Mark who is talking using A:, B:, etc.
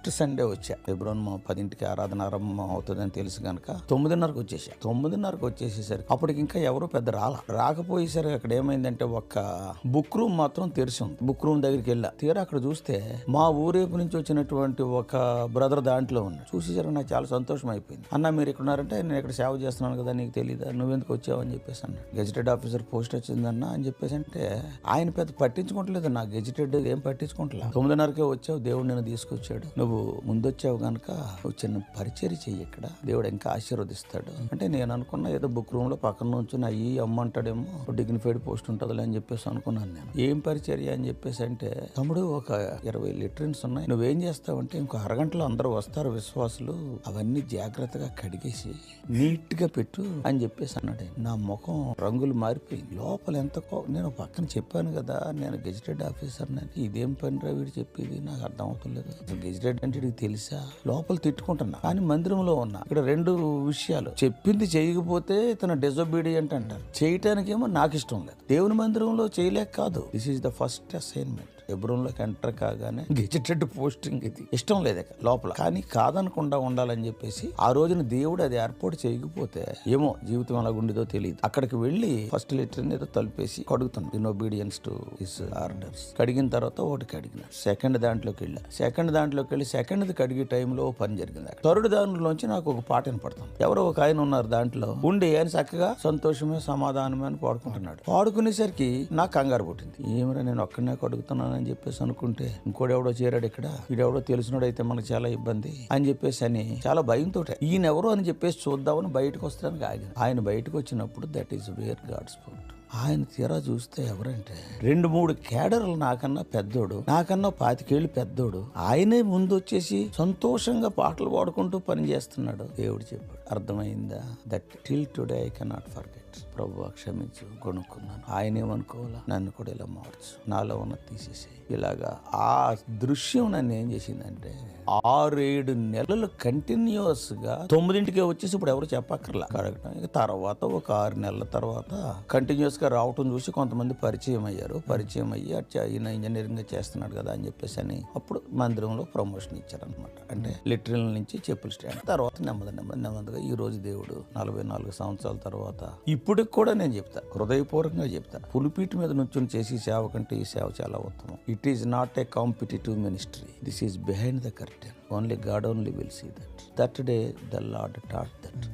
A: First Sunday వచ్చా. ఫిబ్రవరి 10కి ఆరాధన ఆరంభం అవుతుందని తెలుసు కనుక 9:30కి వచ్చేసా. 9:30కి వచ్చేసేసరికి అప్పటికి ఇంకా ఎవరో పెద్ద రాకపోయేసరికి అక్కడ ఏమైందంటే ఒక్క బుక్ రూమ్ మాత్రం తెరిచి ఉంది. బుక్ రూమ్ దగ్గరికి వెళ్ళా. తీరా అక్కడ చూస్తే మా ఊరేపు నుంచి వచ్చినటువంటి ఒక బ్రదర్ దాంట్లో ఉన్నాడు. చూసేసరికి నాకు చాలా సంతోషం అయిపోయింది. అన్న మీరు ఇక్కడ ఉన్నారంటే నేను ఇక్కడ సేవ చేస్తున్నాను కదా, నీకు తెలియదా, నువ్వెందుకు వచ్చావు అని చెప్పేసి అన్నాడు. గెజిటెడ్ ఆఫీసర్ పోస్ట్ వచ్చిందన్న అని చెప్పేసి అంటే ఆయన పెద్ద పట్టించుకోవట్లేదు. నా గెజిటెడ్ ఏం పట్టించుకోవట్లేదు. 9:30కే వచ్చావు, దేవుడు నేను తీసుకొచ్చాడు, నువ్వు ముందొచ్చావు కనుక చిన్న పరిచర్య చెయ్యి, ఇక్కడ దేవుడు ఇంకా ఆశీర్వదిస్తాడు అంటే నేను అనుకున్నా ఏదో బుక్ రూమ్ లో పక్కన నుంచి అయ్యి అమ్మంటాడేమో, డిగ్నిఫైడ్ పోస్ట్ ఉంటుందిలే అని చెప్పేసి అనుకున్నాను. నేను ఏం పరిచర్య అని చెప్పేసి అంటే, తమ్ముడు ఒక 20 లిటరిన్స్ ఉన్నాయి, నువ్వేం చేస్తావంటే ఇంకో అరగంటలో అందరూ వస్తారు విశ్వాసులు, అవన్నీ జాగ్రత్తగా కడిగేసి నీట్ గా పెట్టు అని చెప్పేసి అన్నాడు. నా ముఖం రంగులు మారిపోయింది. లోపల నేను పక్కన చెప్పాను కదా నేను గెజిటెడ్ ఆఫీసర్ అని. ఇదేం పని రా వీడు చెప్పేది, నాకు అర్థం అవుతలేదు. గెజిటెడ్ అంటే వీడికి తెలుసా? లోపల తిట్టుకుంటున్నా కానీ మందిరంలో ఉన్నా. ఇక్కడ 2 విషయాలు, చెప్పింది చేయకపోతే తన డిజొబీడియంట్ అంటారు, చేయటానికేమో నాకు ఇష్టం లేదు. దేవుని మందిరంలో చేయలేక కాదు, this is the first assignment. ఎబ్రోన్లోకి ఎంటర్ కాగానే గెజిటెడ్ పోస్టింగ్ ఇది ఇష్టం లేదు లోపల, కానీ కాదనకుండా ఉండాలని చెప్పేసి ఆ రోజున దేవుడు అది ఏర్పాటు చేయకపోతే ఏమో జీవితం ఎలా ఉండేదో తెలియదు. అక్కడికి వెళ్ళి ఫస్ట్ లెటర్ ఏదో తలిపేసి కడుగుతాను, in obedience to his orders. కడిగిన తర్వాత ఒకటి కడిగిన సెకండ్ దాంట్లోకి వెళ్ళి సెకండ్ కడిగే టైంలో పని జరిగింది. థర్డ్ దాంట్లోంచి నాకు ఒక పాట వినపడతాం. ఎవరో ఒక ఆయన ఉన్నారు దాంట్లో ఉండి ఆయన చక్కగా సంతోషమే సమాధానమే అని పాడుకుంటున్నాడు. పాడుకునేసరికి నాకు కంగారు పుట్టింది. ఏమైనా నేను ఒక్కడనే కడుగుతున్నాను అని చెప్పేసి అనుకుంటే ఇంకోడెవడో చేరాడు ఇక్కడ, వీడెవడో తెలిసినోడైతే మనకు చాలా ఇబ్బంది అని చెప్పేసి అని చాలా భయంతో ఈయన ఎవరో అని చెప్పేసి చూద్దామని బయటకు వస్తానికి ఆగిన. ఆయన బయటకు వచ్చినప్పుడు that is where God sport. ఆయన తీరా చూస్తే ఎవరంటే 2-3 కేడర్లు నాకన్నా పెద్దోడు, నాకన్నా 25 ఏళ్ళు పెద్దోడు. ఆయనే ముందు వచ్చేసి సంతోషంగా పాటలు పాడుకుంటూ పని చేస్తున్నాడు. దేవుడు చెప్పాడు, అర్థమైందా? That till today I cannot forget. ప్రభువా క్షమించు, కొనుక్కున్నాను. ఆయన ఏమనుకోవాలా, నన్ను కూడా ఇలా మార్చు, నాలో ఉన్న తీసేసి. ఇలాగా ఆ దృశ్యం నన్ను ఏం చేసిందంటే 6-7 నెలలు కంటిన్యూస్ గా 9ంటికే వచ్చేసి ఇప్పుడు ఎవరు చెప్పక్కర్లా కడగటం. తర్వాత ఒక 6 నెలల తర్వాత కంటిన్యూస్ గా రావటం చూసి కొంతమంది పరిచయం అయ్యారు. పరిచయం అయ్యి ఈయన ఇంజనీరింగ్ చేస్తున్నాడు కదా అని చెప్పేసి అని అప్పుడు మందిరంలో ప్రమోషన్ ఇచ్చారనమాట. అంటే లిటరల్ నుంచి చెప్పుల స్టాండ్. తర్వాత నెమ్మదిగా ఈ రోజు దేవుడు 44 సంవత్సరాల తర్వాత ఇప్పటికి కూడా నేను చెప్తా, హృదయపూర్వకంగా చెప్తా, పులిపీటి మీద నుంచి చేసి సేవ కంటే ఈ సేవ చాలా ఉత్తమం. It is not a competitive ministry, this is behind the curtain. Only God only will see that. That day the Lord taught that.